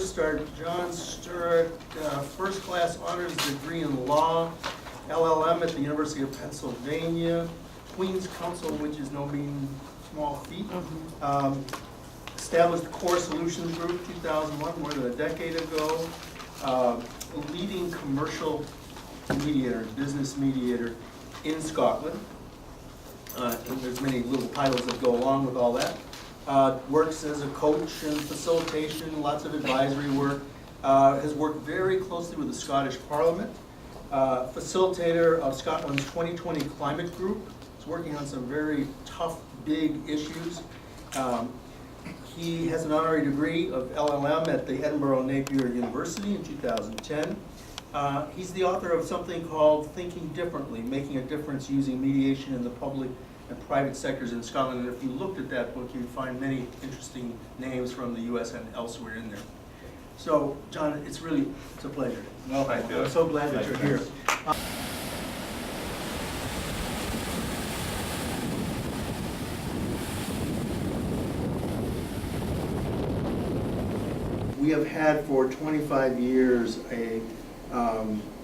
first start. John Sturrock, first-class honors degree in law, LLM at the University of Pennsylvania, Queen's Counsel, which is no mean small feat. Established the Core Solutions Group 2001, more than a decade ago. Leading commercial mediator, business mediator in Scotland. And there's many little titles that go along with all that. Works as a coach and facilitation, lots of advisory work. Has worked very closely with the Scottish Parliament. Facilitator of Scotland's 2020 climate group. He's working on some very tough, big issues. He has an honorary degree of LLM at the Edinburgh Napier University in 2010. He's the author of something called Thinking Differently, Making a Difference Using Mediation in the Public and Private Sectors in Scotland. And if you looked at that book, you'd find many interesting names from the US and elsewhere in there. So, John, it's a pleasure. Well, thank you. I'm so glad that you're here. We have had for 25 years a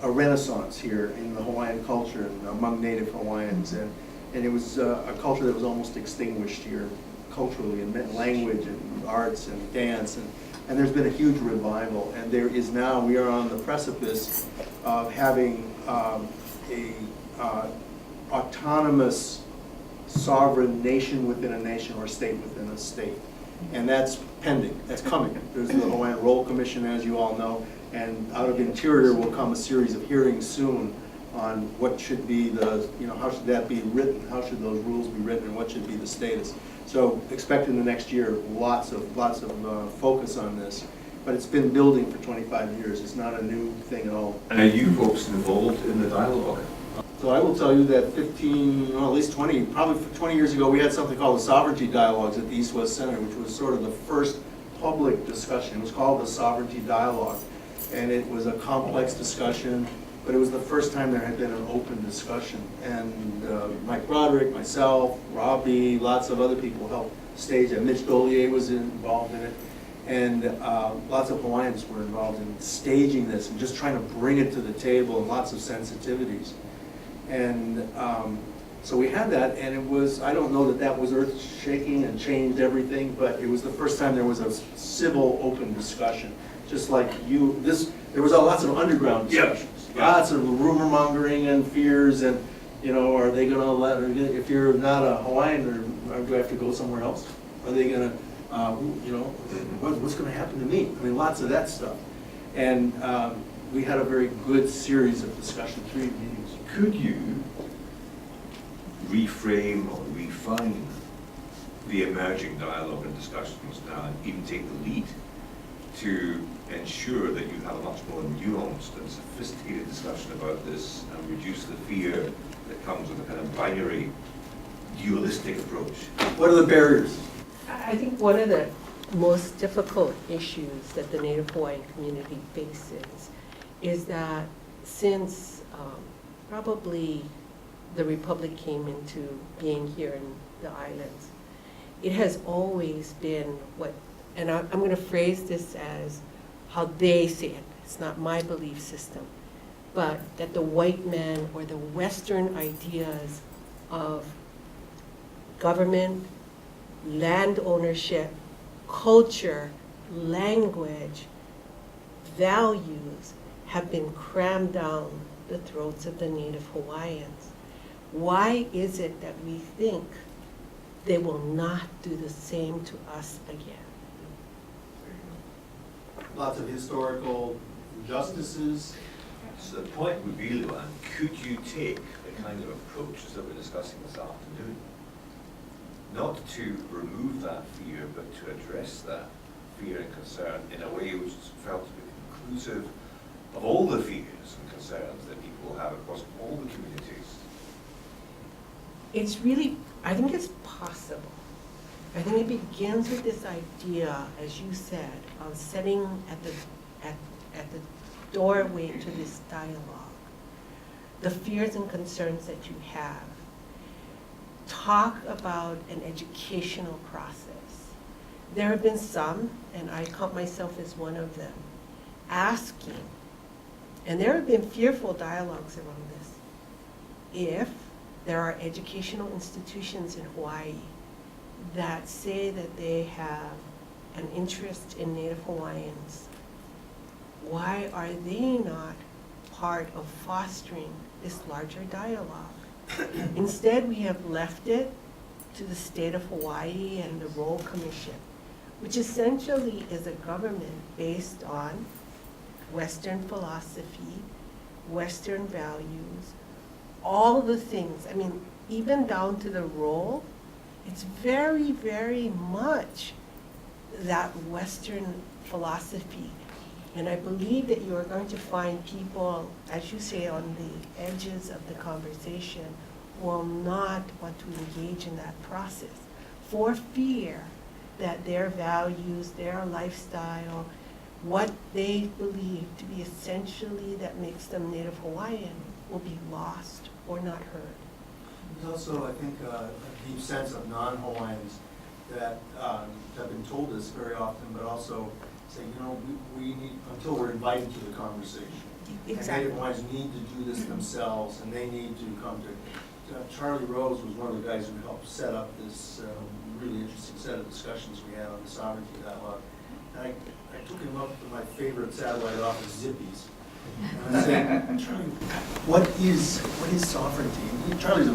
renaissance here in the Hawaiian culture and among native Hawaiians, and it was a culture that was almost extinguished here culturally, in language and arts and dance, and there's been a huge revival, and there is now, we are on the precipice of having a autonomous sovereign nation within a nation or state within a state. And that's pending, that's coming. There's the Hawaiian Royal Commission, as you all know, and out of Interior will come a series of hearings soon on what should be the, how should that be written, how should those rules be written, and what should be the status. So expect in the next year lots of focus on this, but it's been building for 25 years. It's not a new thing at all. And are you folks involved in the dialogue? So I will tell you that 15, well, at least 20, probably 20 years ago, we had something called the Sovereignty Dialogues at the East-West Center, which was sort of the first public discussion. It was called the Sovereignty Dialogue, and it was a complex discussion, but it was the first time there had been an open discussion. And Mike Broderick, myself, Robbie, lots of other people helped stage it. Mitch Dollier was involved in it, and lots of Hawaiians were involved in staging this and just trying to bring it to the table, and lots of sensitivities. And so we had that, and it was, I don't know that was earth-shaking and changed everything, but it was the first time there was a civil, open discussion. Just like there was lots of underground discussions. Yep. Lots of rumor mongering and fears, and are they going to let, if you're not a Hawaiian, or do I have to go somewhere else? Are they going to, what's going to happen to me? I mean, lots of that stuff. And we had a very good series of discussion, 3 meetings. Could you reframe or refine the emerging dialogue and discussions now, and even take the lead to ensure that you have a much more nuanced and sophisticated discussion about this, and reduce the fear that comes with a kind of binary, dualistic approach? What are the barriers? I think one of the most difficult issues that the Native Hawaiian community faces is that since probably the Republic came into being here in the islands, it has always been and I'm going to phrase this as how they say it, it's not my belief system, but that the white man or the Western ideas of government, land ownership, culture, language, values have been crammed down the throats of the Native Hawaiians. Why is it that we think they will not do the same to us again? Lots of historical injustices. So the point would be, Luan, could you take the kind of approaches that we're discussing this afternoon, not to remove that fear, but to address that fear and concern in a way which is felt to be inclusive of all the fears and concerns that people have across all the communities? It's really, I think it's possible. I think it begins with this idea, as you said, of setting at the doorway to this dialogue, the fears and concerns that you have. Talk about an educational process there have been some, and I count myself as one of them, asking, and there have been fearful dialogues around this, if there are educational institutions in Hawaii that say that they have an interest in Native Hawaiians, why are they not part of fostering this larger dialogue? Instead, we have left it to the state of Hawaii and the Royal Commission, which essentially is a government based on Western philosophy, Western values, all the things. I mean, even down to the role, it's very, very much that Western philosophy. And I believe that you are going to find people, as you say, on the edges of the conversation will not want to engage in that process for fear that their values, their lifestyle, what they believe to be essentially that makes them Native Hawaiian will be lost or not heard. There's also, I think, a deep sense of non-Hawaiians that have been told this very often, but also say, you know, we need, until we're invited to the conversation. Exactly. And Native Hawaiians need to do this themselves, and they need to come to. Charlie Rose was one of the guys who helped set up this really interesting set of discussions we had on the sovereignty dialogue. And I took him up to my favorite satellite office, Zippy's. And I said, Charlie, what is sovereignty? Charlie's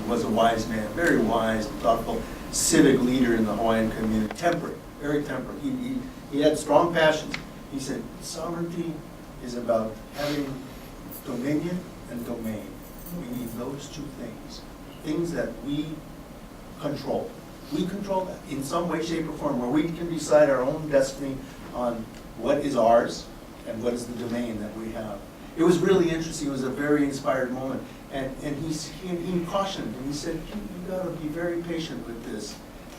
was a wise man, very wise, thoughtful, civic leader in the Hawaiian community, temperate, very temperate. He had strong passions. He said, sovereignty is about having dominion and domain. We need those two things that we control. We control that in some way, shape, or form, where we can decide our own destiny on what is ours and what is the domain that we have. It was really interesting. It was a very inspired moment. And he cautioned, and he said, you got to be very patient with this,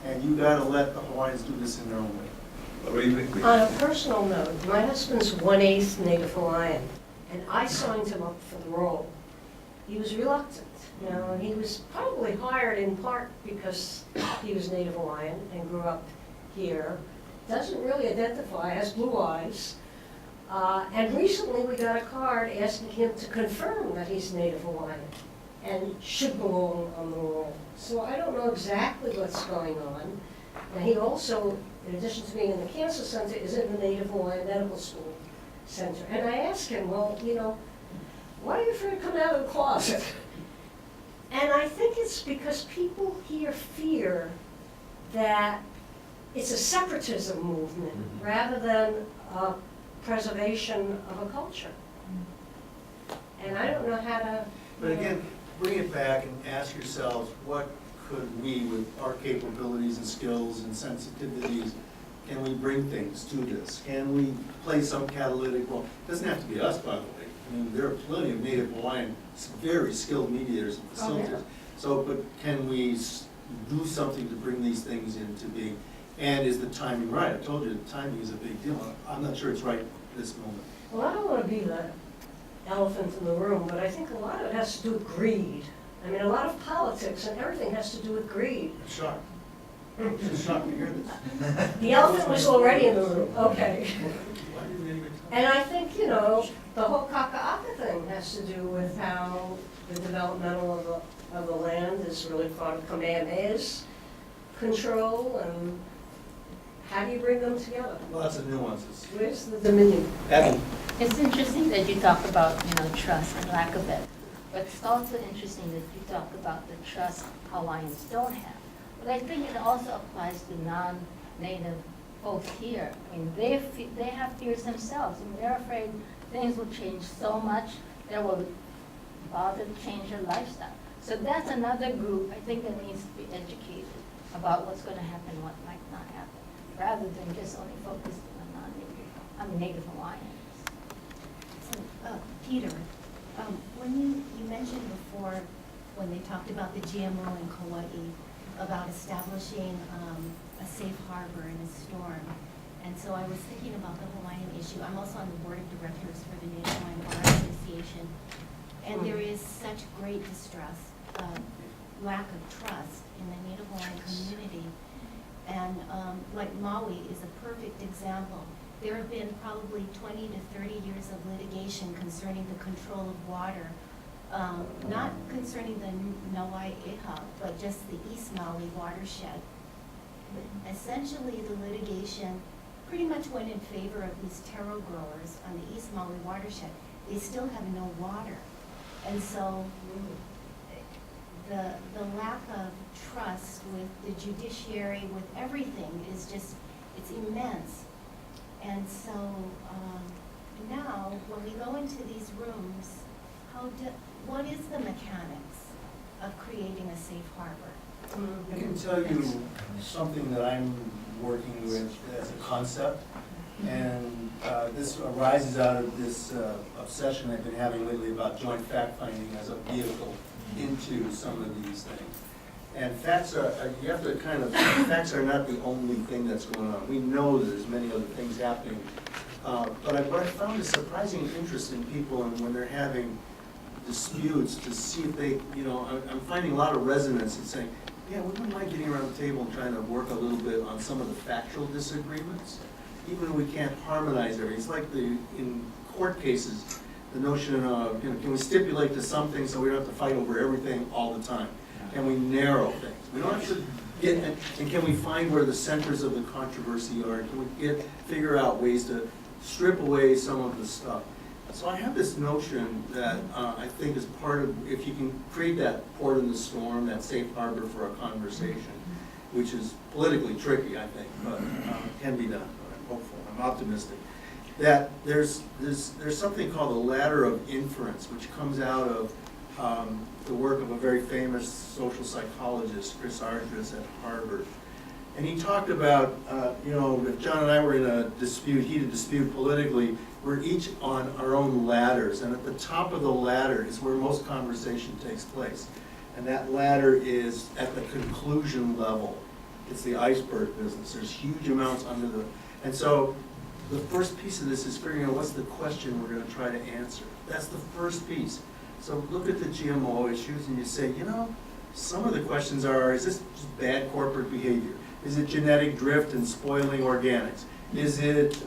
and you got to let the Hawaiians do this in their own way. On a personal note, my husband's 1/8 Native Hawaiian, and I signed him up for the role. He was reluctant, you know, and he was probably hired in part because he was Native Hawaiian and grew up here. Doesn't really identify, has blue eyes. And recently we got a card asking him to confirm that he's Native Hawaiian and should belong on the roll. So I don't know exactly what's going on. And he also, in addition to being in the Cancer Center, is in the Native Hawaiian Medical School Center. And I asked him, well, you know, why are you afraid to come out of the closet? And I think it's because people here fear that it's a separatism movement rather than a preservation of a culture. And I don't know how to... But again, bring it back and ask yourselves, what could we, with our capabilities and skills and sensitivities, can we bring things to this? Can we play some catalytic role? It doesn't have to be us, by the way. I mean, there are plenty of Native Hawaiian, very skilled mediators and facilitators. Oh, yeah. So, but can we do something to bring these things into being? And is the timing right? I told you, the timing is a big deal. I'm not sure it's right this moment. Well, I don't want to be the elephant in the room, but I think a lot of it has to do with greed. I mean, a lot of politics and everything has to do with greed. I'm shocked. I'm shocked to hear this. The elephant was already in the room, okay. Why didn't anybody tell me? And I think, you know, the whole Kaka'aka thing has to do with how the developmental of the land is really part of Kamehameha's control, and how do you bring them together? Lots of nuances. Where's the dominion? Abby? It's interesting that you talk about, trust and lack of it. But it's also interesting that you talk about the trust Hawaiians don't have. But I think it also applies to non-native folks here. I mean, they have fears themselves. I mean, they're afraid things will change so much that will bother to change their lifestyle. So that's another group, I think, that needs to be educated about what's going to happen, what might not happen, rather than just only focused on Native Hawaiians. So, Peter, when you mentioned before, when they talked about the GMO in Kauai, about establishing a safe harbor in a storm. And so I was thinking about the Hawaiian issue. I'm also on the board of directors for the Native Hawaiian Bar Association. And there is such great distrust, lack of trust in the Native Hawaiian community. And like Maui is a perfect example. There have been probably 20 to 30 years of litigation concerning the control of water, not concerning the Nauai Iha, but just the East Maui watershed. Essentially, the litigation pretty much went in favor of these taro growers on the East Maui watershed. They still have no water. And so the lack of trust with the judiciary, with everything, is just, it's immense. And so now, when we go into these rooms, what is the mechanics of creating a safe harbor? I can tell you something that I'm working with as a concept, and this arises out of this obsession I've been having lately about joint fact-finding as a vehicle into some of these things. And facts are, you have to kind of, facts are not the only thing that's going on. We know that there's many other things happening. But what I found is surprising interest in people, and when they're having disputes, to see if they, you know, I'm finding a lot of resonance in saying, yeah, we wouldn't mind getting around the table and trying to work a little bit on some of the factual disagreements, even if we can't harmonize everything. It's like in court cases, the notion of, you know, can we stipulate to something so we don't have to fight over everything all the time? Can we narrow things? We don't have to get, and can we find where the centers of the controversy are? Can we figure out ways to strip away some of the stuff? So I have this notion that I think is part of, if you can create that port in the storm, that safe harbor for a conversation, which is politically tricky, I think, but can be done. I'm hopeful, I'm optimistic. That there's something called the ladder of inference, which comes out of the work of a very famous social psychologist, Chris Ardress at Harvard. And he talked about, you know, if John and I were in a dispute, heated dispute politically, we're each on our own ladders, and at the top of the ladder is where most conversation takes place. And that ladder is at the conclusion level. It's the iceberg business. There's huge amounts under the, and so the first piece of this is figuring out what's the question we're going to try to answer. That's the first piece. So look at the GMO issues and you say, you know, some of the questions are, is this just bad corporate behavior? Is it genetic drift and spoiling organics? Is it,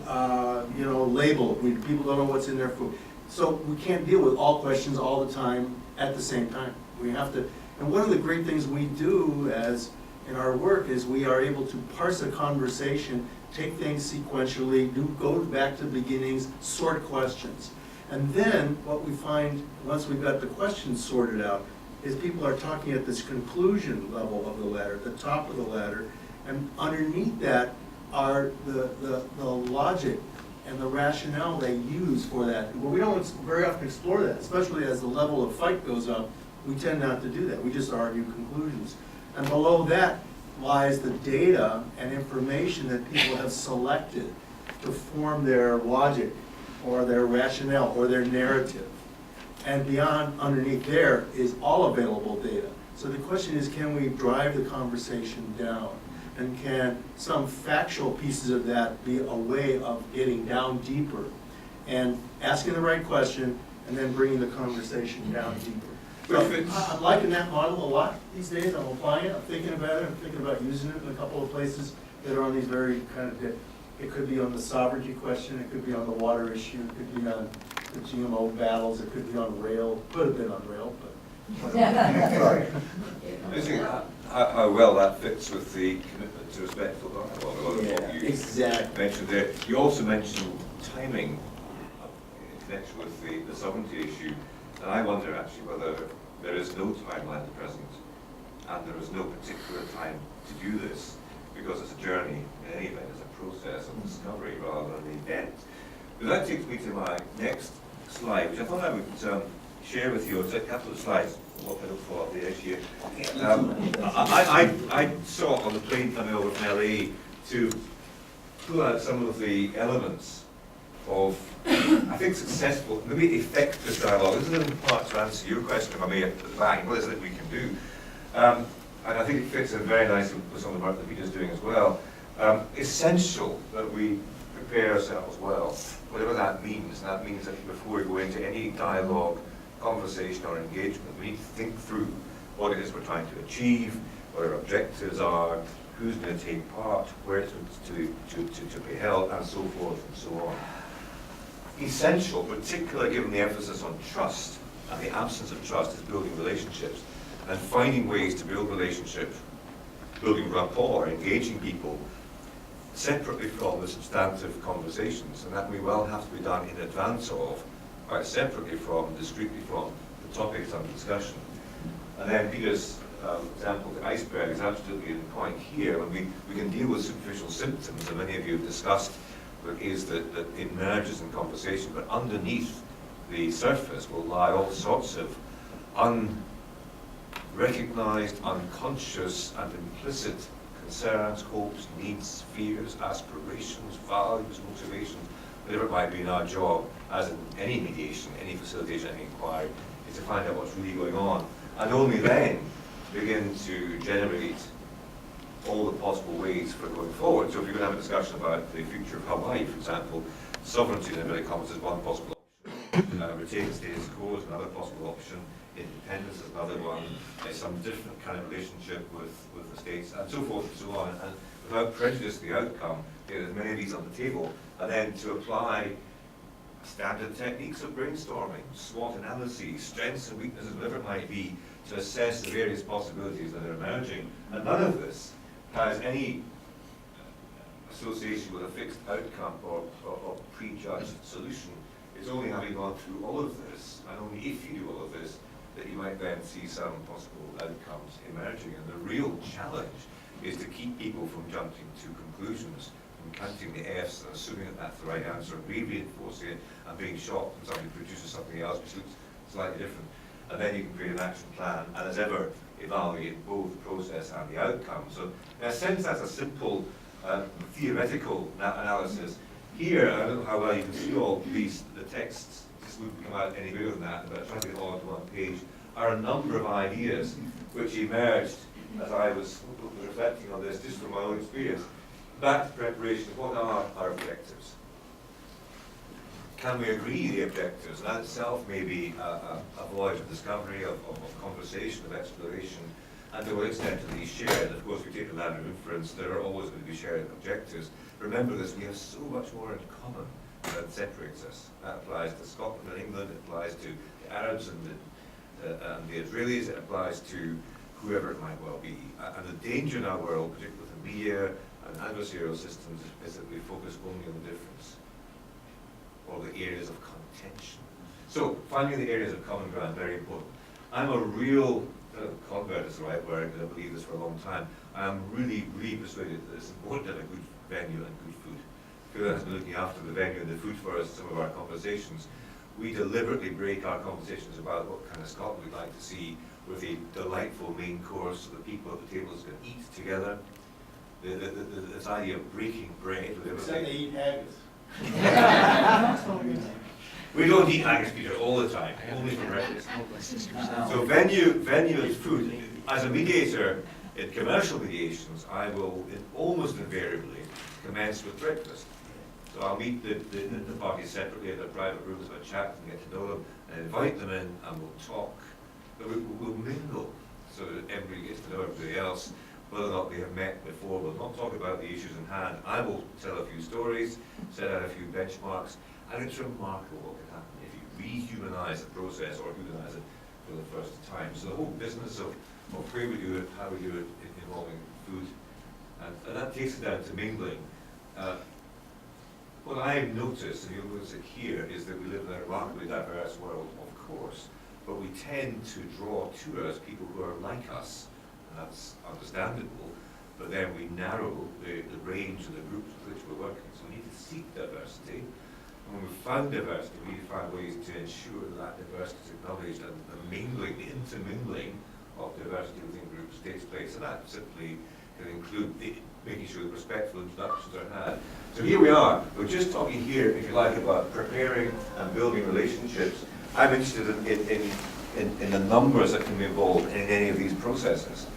you know, label? People don't know what's in their food. So we can't deal with all questions all the time at the same time. We have to, and one of the great things we do as in our work is we are able to parse a conversation, take things sequentially, go back to the beginnings, sort questions. And then what we find, once we've got the questions sorted out, is people are talking at this conclusion level of the ladder, the top of the ladder, and underneath that are the logic and the rationale they use for that. Well, we don't very often explore that, especially as the level of fight goes up. We tend not to do that. We just argue conclusions. And below that lies the data and information that people have selected to form their logic or their rationale or their narrative. And beyond, underneath there, is all available data. So the question is, can we drive the conversation down? And can some factual pieces of that be a way of getting down deeper and asking the right question and then bringing the conversation down deeper? So I'm liking that model a lot these days. I'm applying it, I'm thinking about it, I'm thinking about using it in a couple of places that are on these very kind of, it could be on the sovereignty question, it could be on the water issue, it could be on the GMO battles, it could be on rail, could have been on rail, but. Sorry. Amazing how well that fits with the commitment to respectful dialogue. A lot of what you exactly. mentioned there. You also mentioned timing in connection with the sovereignty issue, and I wonder actually whether there is no timeline at present, and there is no particular time to do this, because it's a journey, in any event, it's a process of discovery rather than an event. But that takes me to my next slide, which I thought I would share with you. It's a couple of slides. What I don't fall off the edge here. I saw on the plane coming over from LA to pull out some of the elements of, I think, successful, maybe effective dialogue. This is in part to answer your question, if I may, at the back. What is it we can do? And I think it fits in very nicely with some of the work that Peter's doing as well. Essential that we prepare ourselves well, whatever that means. And that means that before we go into any dialogue, conversation or engagement, we need to think through what it is we're trying to achieve, what our objectives are, who's going to take part, where it's to be held, and so forth and so on. Essential, particularly given the emphasis on trust and the absence of trust, is building relationships and finding ways to build relationships, building rapport, engaging people separately from the substantive conversations, and that may well have to be done in advance of, quite separately from, discreetly from, the topics under discussion. And then Peter's example, the iceberg, is absolutely in point here. When we can deal with superficial symptoms, and many of you have discussed what is that it emerges in conversation, but underneath the surface will lie all sorts of unrecognized, unconscious, and implicit concerns, hopes, needs, fears, aspirations, values, motivations, whatever it might be in our job, as in any mediation, any facilitation, any inquiry, is to find out what's really going on. And only then begin to generate all the possible ways for going forward. So if you're going to have a discussion about the future of Hawaii, for example, sovereignty in inverted commas is one possible option. Retaining status quo is another possible option. Independence is another one. Some different kind of relationship with the states, and so forth and so on. And without prejudice to the outcome, there's many of these on the table. And then to apply standard techniques of brainstorming, SWOT analyses, strengths and weaknesses, whatever it might be, to assess the various possibilities that are emerging. And none of this has any association with a fixed outcome or prejudged solution. It's only having gone through all of this, and only if you do all of this, that you might then see some possible outcomes emerging. And the real challenge is to keep people from jumping to conclusions, from counting the F's and assuming that that's the right answer, and reinforcing it, and being shocked when somebody produces something else which looks slightly different. And then you can create an action plan, and as ever, evaluate both the process and the outcome. So in a sense, that's a simple theoretical analysis. Here, I don't know how well you can see all these, the texts just wouldn't come out any bigger than that, but trying to get all onto one page, are a number of ideas which emerged as I was reflecting on this, just from my own experience. Back to preparation, what are our objectives? Can we agree the objectives? That itself may be a voyage of discovery, of conversation, of exploration, and to what extent are these shared? Of course, we take the ladder of inference, there are always going to be shared objectives. Remember this, we have so much more in common than separates us. That applies to Scotland and England, it applies to the Arabs and the Israelis, it applies to whoever it might well be. And the danger in our world, particularly with the media and adversarial systems, is that we focus only on the difference, or the areas of contention. So, finding the areas of common ground, very important. I'm a real convert is the right word, because I believe this for a long time. I'm really, really persuaded that it's important to have a good venue and good food. Phil has been looking after the venue and the food for us in some of our conversations. We deliberately break our conversations about what kind of Scotland we'd like to see, with a delightful main course so the people at the tables can eat together. This idea of breaking bread with everything. Except they eat haggis. We don't eat haggis, Peter, all the time, only for breakfast. So venue and food. As a mediator in commercial mediations, I will almost invariably commence with breakfast. So I'll meet the parties separately in their private rooms, we'll chat and get to know them, and invite them in, and we'll talk. But we'll mingle, so that everybody gets to know everybody else. Whether or not they have met before, we'll not talk about the issues in hand. I will tell a few stories, set out a few benchmarks, and it's remarkable what can happen if you rehumanize the process or humanize it for the first time. So the whole business of where we do it, how we do it, involving food, and that takes it down to mingling. What I've noticed, and you'll notice it here, is that we live in a remarkably diverse world, of course, but we tend to draw to us people who are like us, and that's understandable, but then we narrow the range of the groups with which we're working. So we need to seek diversity, and when we've found diversity, we need to find ways to ensure that diversity is acknowledged, and the mingling, the intermingling of diversity within groups takes place, and that simply can include making sure that respectful introductions are had. So here we are, we're just talking here, if you like, about preparing and building relationships. I'm interested in the numbers that can be involved in any of these processes.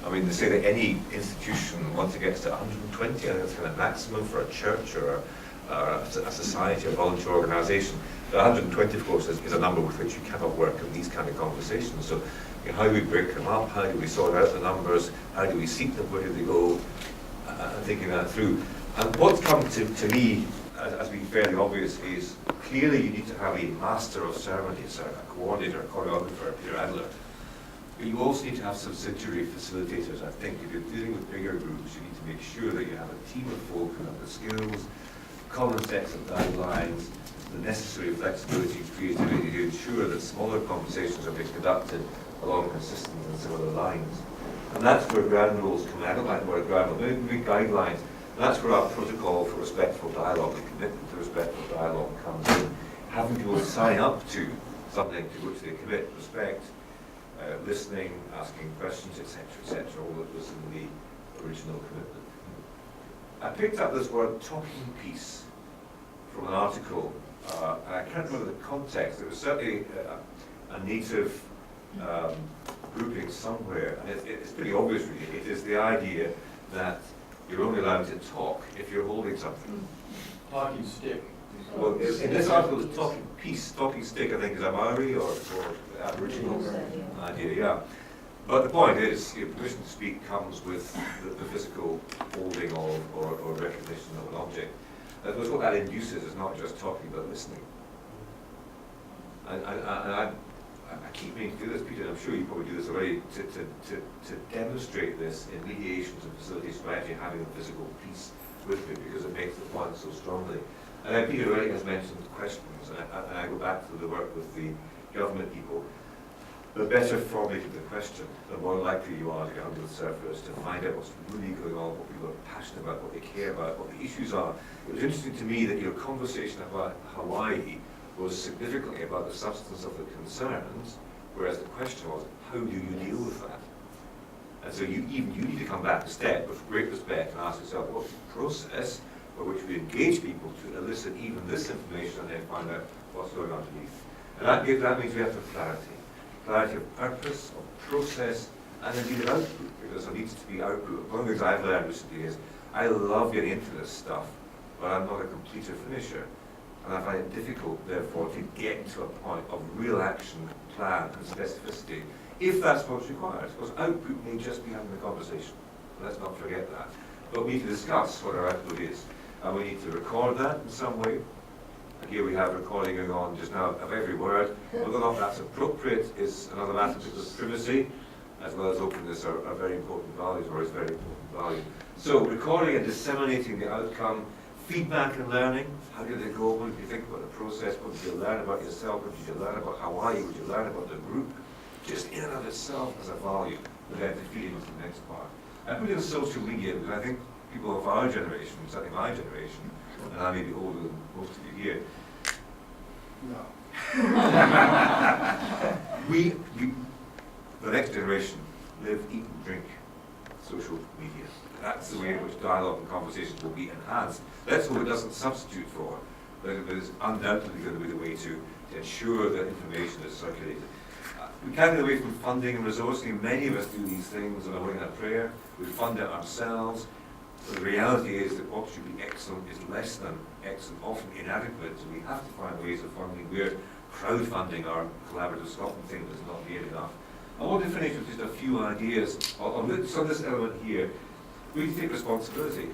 I mean, they say that any institution, once it gets to 120, I think that's kind of maximum for a church or a society or volunteer organization. The 120, of course, is a number with which you cannot work in these kind of conversations. So how do we break them up? How do we sort out the numbers? How do we seek them? Where do they go? And thinking that through. And what's come to me as being fairly obvious is clearly you need to have a master of ceremonies, a coordinator, a choreographer, Peter Adler. But you also need to have subsidiary facilitators. I think if you're dealing with bigger groups, you need to make sure that you have a team of folk who have the skills, common sets of guidelines, the necessary flexibility and creativity to ensure that smaller conversations are being conducted along consistent and similar lines. And that's where ground rules come in. I don't like the word ground rules, maybe guidelines. And that's where our protocol for respectful dialogue, the commitment to respectful dialogue comes in. Having people sign up to something to which they commit, respect, listening, asking questions, etc., all that was in the original commitment. I picked up this word talking piece from an article, and I can't remember the context. It was certainly a native grouping somewhere, and it's pretty obvious really. It is the idea that you're only allowed to talk if you're holding something. Talking stick. Well, in this article, it's talking piece, talking stick, I think, is a Maori or Aboriginal idea, yeah. But the point is, permission to speak comes with the physical holding of or recognition of an object. And what that induces is not just talking, but listening. And I keep meaning to do this, Peter, and I'm sure you probably do this already, to demonstrate this in mediations and facility strategy, having a physical piece with me, because it makes the point so strongly. And then Peter already has mentioned questions, and I go back to the work with the government people. The better formulating the question, the more likely you are to get under the surface, to find out what's really going on, what people are passionate about, what they care about, what the issues are. It was interesting to me that your conversation about Hawaii was significantly about the substance of the concerns, whereas the question was, how do you deal with that? And so you need to come back a step with great respect and ask yourself, what's the process by which we engage people to elicit even this information and then find out what's going on underneath. And that means we have to have clarity. Clarity of purpose, of process, and indeed of output, because there needs to be output. One of the things I've learned recently is I love getting into this stuff, but I'm not a completer finisher. And I find it difficult, therefore, to get to a point of real action, plan, and specificity, if that's what's required. Because output may just be having a conversation. Let's not forget that. But we need to discuss what our output is. And we need to record that in some way. And here we have recording going on just now of every word. Whether or not that's appropriate is another matter, because privacy as well as openness are very important values, or is very important value. So recording and disseminating the outcome, feedback and learning. How did it go? What did you think about the process? What did you learn about yourself? What did you learn about Hawaii? What did you learn about the group? Just in and of itself as a value, but then feeding into the next part. I put in social media because I think people of our generation, certainly my generation, and I may be older than most of you here, No. we, the next generation, live, eat and drink social media. That's the way in which dialogue and conversations will be enhanced. Let's hope it doesn't substitute for, but it is undoubtedly going to be the way to ensure that information is circulated. We can't get away from funding and resourcing. Many of us do these things on a wing and a prayer. We fund it ourselves. So the reality is that what should be excellent is less than excellent, often inadequate. So we have to find ways of funding. We're crowdfunding our collaborative Scotland thing that's not yet enough. I want to finish with just a few ideas on this element here. We need to take responsibility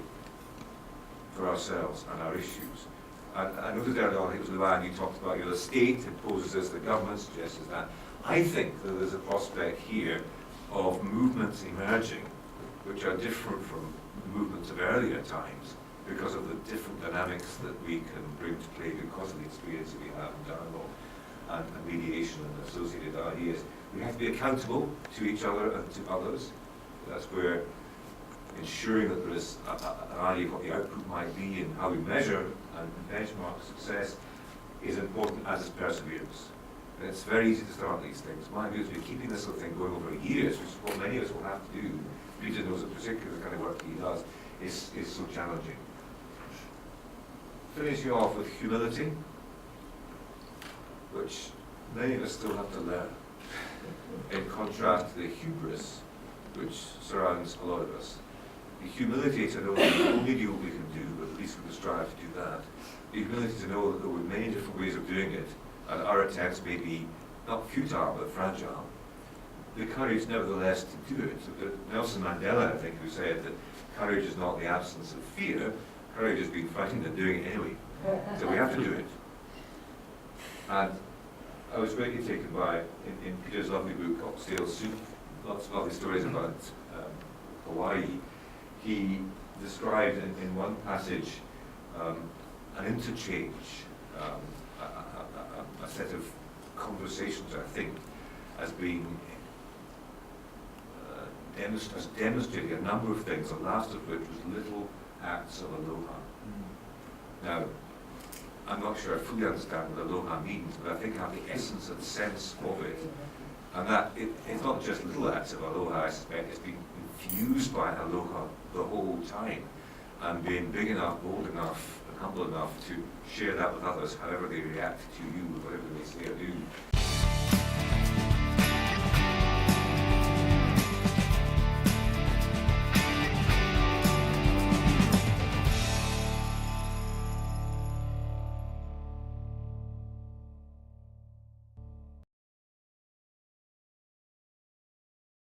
for ourselves and our issues. And I noticed earlier on, I think it was Luann, you talked about the state imposes this, the government suggests that. I think that there's a prospect here of movements emerging which are different from the movements of earlier times because of the different dynamics that we can bring to play because of the experience that we have in dialogue and mediation and associated ideas. We have to be accountable to each other and to others. That's where ensuring that there is an idea of what the output might be and how we measure and benchmark success is important, as is perseverance. And it's very easy to start these things. My view is we're keeping this sort of thing going over years, which is what many of us will have to do. Peter knows in particular the kind of work he does is so challenging. Finishing off with humility, which many of us still have to learn, in contrast to the hubris which surrounds a lot of us. The humility to know that we only do what we can do, but at least we can strive to do that. The humility to know that there were many different ways of doing it, and our attempts may be not futile, but fragile. The courage, nevertheless, to do it. So Nelson Mandela, I think, who said that courage is not the absence of fear, courage is being frightened and doing it anyway. So we have to do it. And I was greatly taken by, in Peter's lovely book, Cocktail Soup, lots of lovely stories about Hawaii. He described in one passage an interchange, a set of conversations, I think, as being as demonstrating a number of things, the last of which was little acts of aloha. Now, I'm not sure I fully understand what aloha means, but I think I have the essence and sense of it. And that it's not just little acts of aloha, I suspect it's been infused by aloha the whole time, and being big enough, bold enough, and humble enough to share that with others, however they react to you, whatever they say or do.